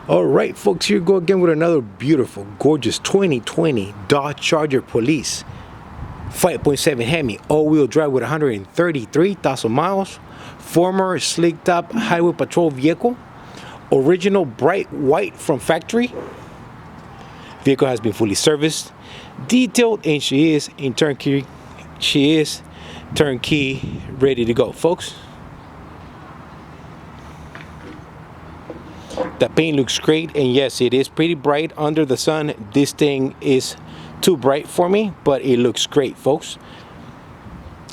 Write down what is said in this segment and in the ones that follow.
All right, folks, here we go again with another beautiful, gorgeous 2020 Dodge Charger Police 5.7 HEMI, all-wheel drive with 133,000 miles, former Slicktop highway patrol vehicle, original bright white from factory. Vehicle has been fully serviced, detailed, and she is turnkey, ready to go, folks. The paint looks great, and yes, it is pretty bright under the sun. This thing is too bright for me, but it looks great, folks.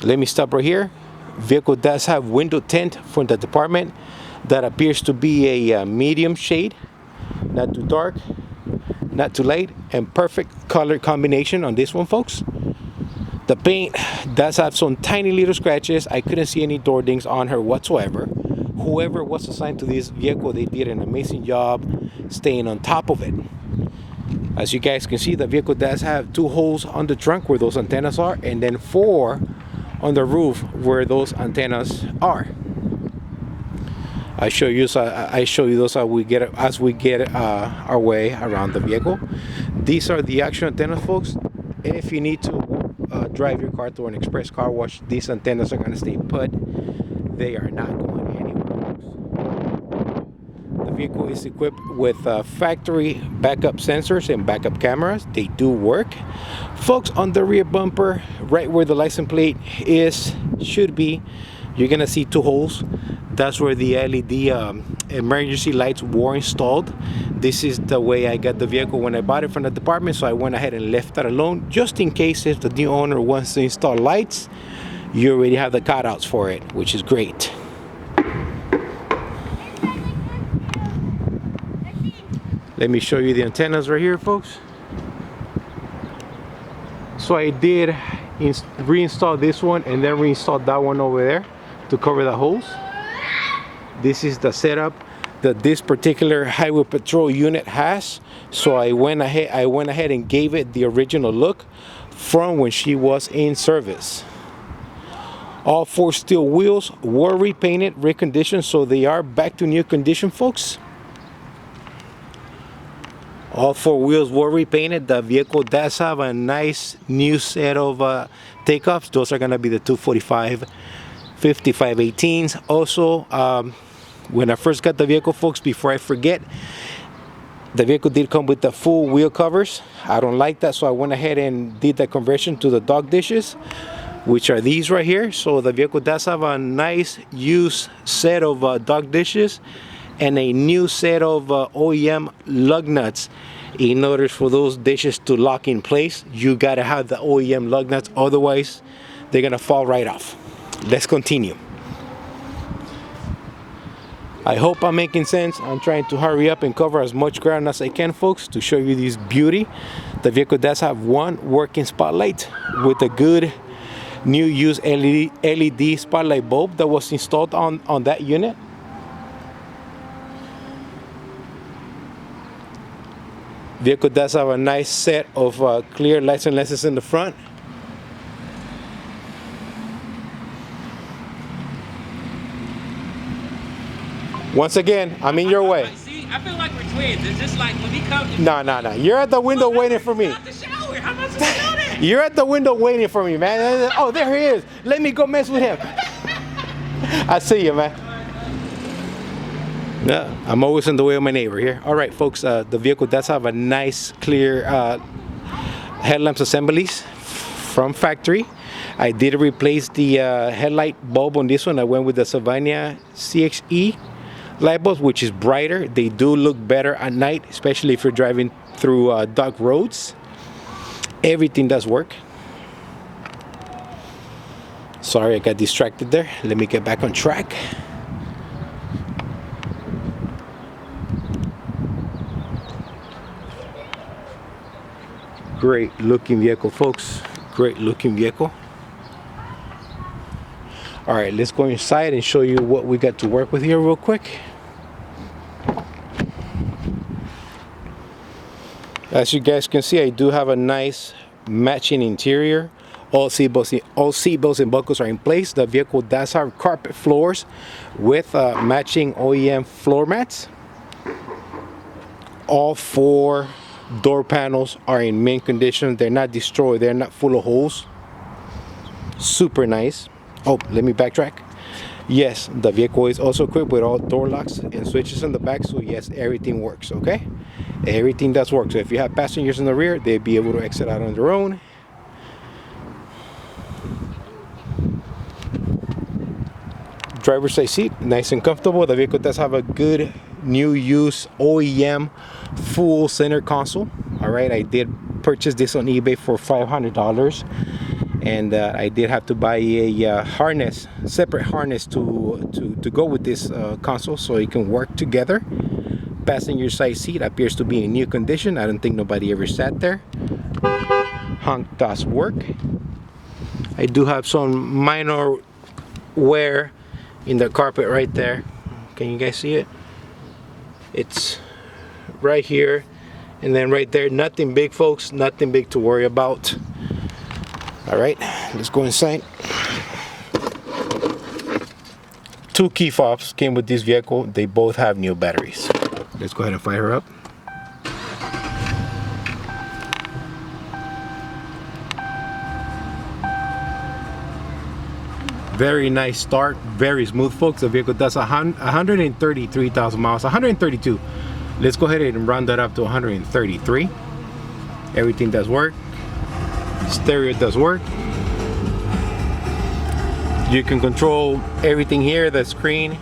Let me stop right here. Vehicle does have window tint from the department that appears to be a medium shade, not too dark, not too light, and perfect color combination on this one, folks. The paint does have some tiny little scratches. I couldn't see any door dings on her whatsoever. Whoever was assigned to this vehicle, they did an amazing job staying on top of it. As you guys can see, the vehicle does have 2 holes on the trunk where those antennas are, and then 4 on the roof where those antennas are. I show you those as we get our way around the vehicle. These are the actual antennas, folks. If you need to drive your car through an express car wash, these antennas are going to stay put. They are not going anywhere. The vehicle is equipped with factory backup sensors and backup cameras. They do work, folks. On the rear bumper, right where the license plate should be, you're gonna see 2 holes. That's where the LED emergency lights were installed. This is the way I got the vehicle when I bought it from the department, so I went ahead and left that alone, just in case if the new owner wants to install lights, you already have the cutouts for it, which is great. Let me show you the antennas right here, folks. So I did reinstall this one and then reinstall that one over there to cover the holes. This is the setup that this particular highway patrol unit has. So I went ahead and gave it the original look from when she was in service. All 4 steel wheels were repainted, reconditioned, so they are back to new condition, folks. All 4 wheels were repainted. The vehicle does have a nice new set of takeoffs. Those are going to be the 245 5518s. Also, when I first got the vehicle, folks, before I forget, the vehicle did come with the full wheel covers. I don't like that, so I went ahead and did the conversion to the dog dishes, which are these right here. So the vehicle does have a nice used set of dog dishes and a new set of OEM lug nuts. In order for those dishes to lock in place, you gotta have the OEM lug nuts, otherwise they're gonna fall right off. Let's continue. I hope I'm making sense. I'm trying to hurry up and cover as much ground as I can, folks, to show you this beauty. The vehicle does have 1 working spotlight with a good new used LED spotlight bulb that was installed on that unit. Vehicle does have a nice set of clear lights and lenses in the front. Once again, I'm in your way. See, I feel like we're twins. It's just like when he comes. No. You're at the window waiting for me. The shower. How am I supposed to know that? You're at the window waiting for me, man. Oh, there he is. Let me go mess with him. I see you, man. Yeah, I'm always in the way of my neighbor here. All right, folks, the vehicle does have a nice clear headlamps assemblies from factory. I did replace the headlight bulb on this one. I went with the Sylvania CXE light bulbs, which is brighter. They do look better at night, especially if you're driving through dark roads. Everything does work. Sorry, I got distracted there. Let me get back on track. Great looking vehicle, folks. Great looking vehicle. All right, let's go inside and show you what we got to work with here real quick. As you guys can see, I do have a nice matching interior. All seat belts and buckles are in place. The vehicle does have carpet floors with matching OEM floor mats. All 4 door panels are in mint condition. They're not destroyed. They're not full of holes. Super nice. Oh, let me backtrack. Yes, the vehicle is also equipped with all door locks and switches in the back, so yes, everything works, okay? Everything does work. So if you have passengers in the rear, they'll be able to exit out on their own. Driver's side seat, nice and comfortable. The vehicle does have a good new use OEM full center console. All right, I did purchase this on eBay for $500. And I did have to buy a harness, separate harness to go with this console so it can work together. Passenger side seat appears to be in new condition. I don't think nobody ever sat there. Honk does work. I do have some minor wear in the carpet right there. Can you guys see it? It's right here and then right there. Nothing big, folks, nothing big to worry about. All right, let's go inside. 2 key fobs came with this vehicle. They both have new batteries. Let's go ahead and fire her up. Very nice start, very smooth, folks. The vehicle does 133,000 miles, 132. Let's go ahead and round that up to 133. Everything does work. Stereo does work. You can control everything here, the screen.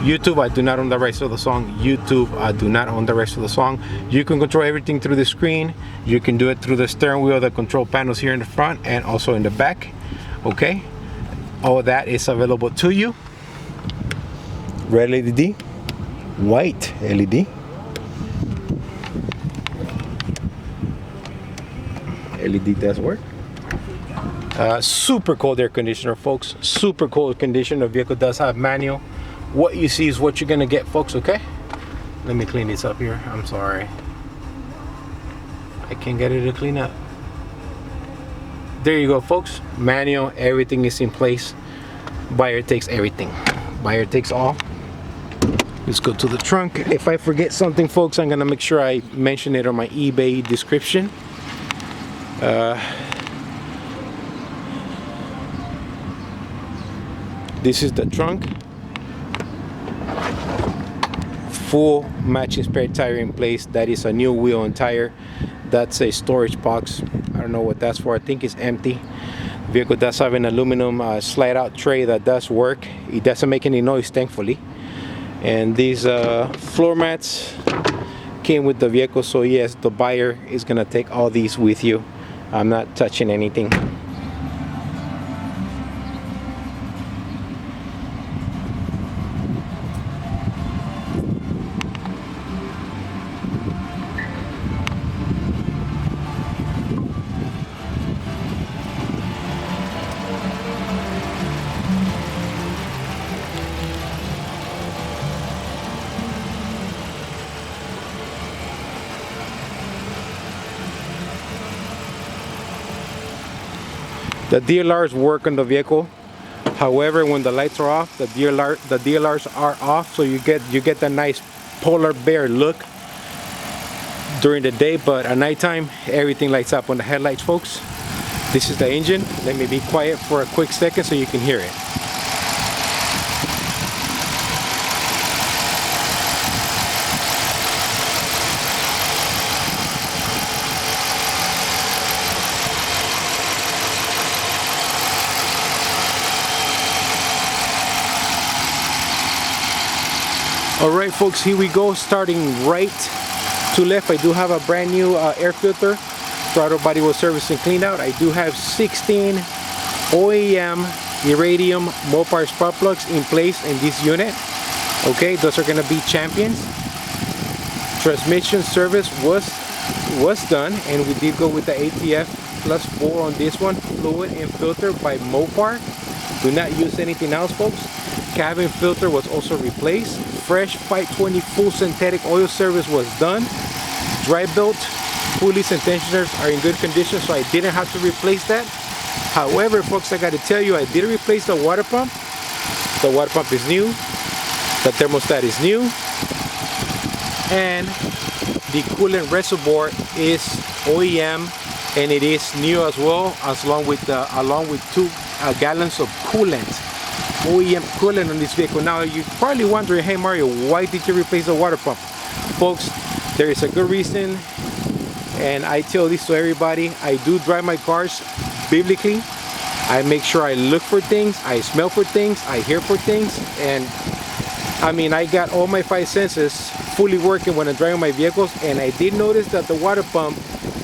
YouTube, I do not own the rights to the song. YouTube, I do not own the rights to the song. You can control everything through the screen. You can do it through the steering wheel, the control panels here in the front and also in the back. Okay, all that is available to you. Red LED, white LED. LED does work. Super cold air conditioner, folks. Super cold condition. The vehicle does have manual. What you see is what you're gonna get, folks. Okay, let me clean this up here. I'm sorry, I can't get it to clean up. There you go, folks. Manual, everything is in place. Buyer takes everything. Buyer takes all. Let's go to the trunk. If I forget something, folks, I'm gonna make sure I mention it on my eBay description. This is the trunk. Full matching spare tire in place. That is a new wheel and tire. That's a storage box. I don't know what that's for. I think it's empty. Vehicle does have an aluminum slide out tray that does work. It doesn't make any noise, thankfully. And these floor mats came with the vehicle, so yes, the buyer is gonna take all these with you. I'm not touching anything. The DLRs work on the vehicle. However, when the lights are off, the DLRs are off, so you get that nice polar bear look during the day, but at nighttime everything lights up on the headlights, folks. This is the engine. Let me be quiet for a quick second so you can hear it. Alright, folks, here we go. Starting right to left, I do have a brand new air filter. Throttle body was serviced and cleaned out. I do have 16 OEM Iridium Mopar spark plugs in place in this unit. Okay, those are going to be champions. Transmission service was done, and we did go with the ATF plus 4 on this one. Fluid and filter by Mopar. Do not use anything else, folks. Cabin filter was also replaced. Fresh 520 full synthetic oil service was done. Dry belt, pulleys and tensioners are in good condition, so I didn't have to replace that. However, folks, I got to tell you, I did replace the water pump. The water pump is new. The thermostat is new. And the coolant reservoir is OEM, and it is new as well, along with 2 gallons of coolant, OEM coolant on this vehicle. Now you're probably wondering, hey Mario, why did you replace the water pump? Folks, there is a good reason, and I tell this to everybody. I do drive my cars biblically. I make sure I look for things, I smell for things, I hear for things, and I mean, I got all my 5 senses fully working when I'm driving my vehicles, and I did notice that the water pump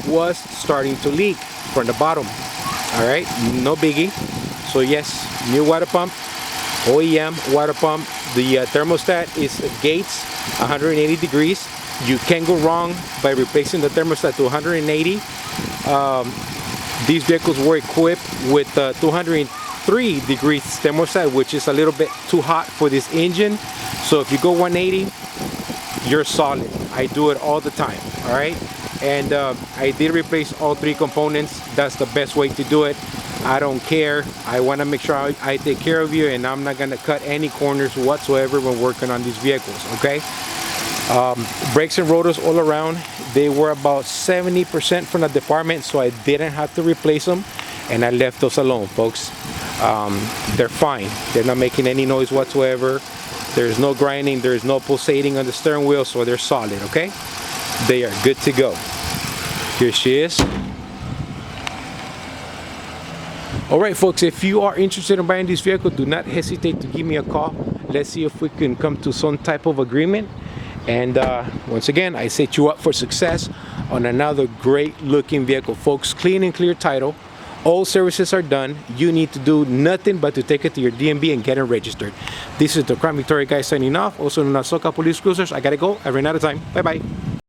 was starting to leak from the bottom. All right, no biggie. So yes, new water pump, OEM water pump. The thermostat is Gates 180 degrees. You can't go wrong by replacing the thermostat to 180. These vehicles were equipped with 203 degrees thermostat, which is a little bit too hot for this engine. So if you go 180, you're solid. I do it all the time. All right, and I did replace all 3 components. That's the best way to do it. I don't care. I want to make sure I take care of you, and I'm not going to cut any corners whatsoever when working on these vehicles. Okay. Brakes and rotors all around, they were about 70% from the department, so I didn't have to replace them, and I left those alone, folks. They're fine. They're not making any noise whatsoever. There's no grinding, there's no pulsating on the steering wheel, so they're solid. Okay, they are good to go. Here she is. Alright folks, if you are interested in buying this vehicle, do not hesitate to give me a call. Let's see if we can come to some type of agreement. And once again, I set you up for success on another great looking vehicle. Folks, clean and clear title. All services are done. You need to do nothing but to take it to your DMV and get it registered. This is the Crown Victoria guy signing off, also known as Soca Police Cruisers. I gotta go. I ran out of time. Bye bye.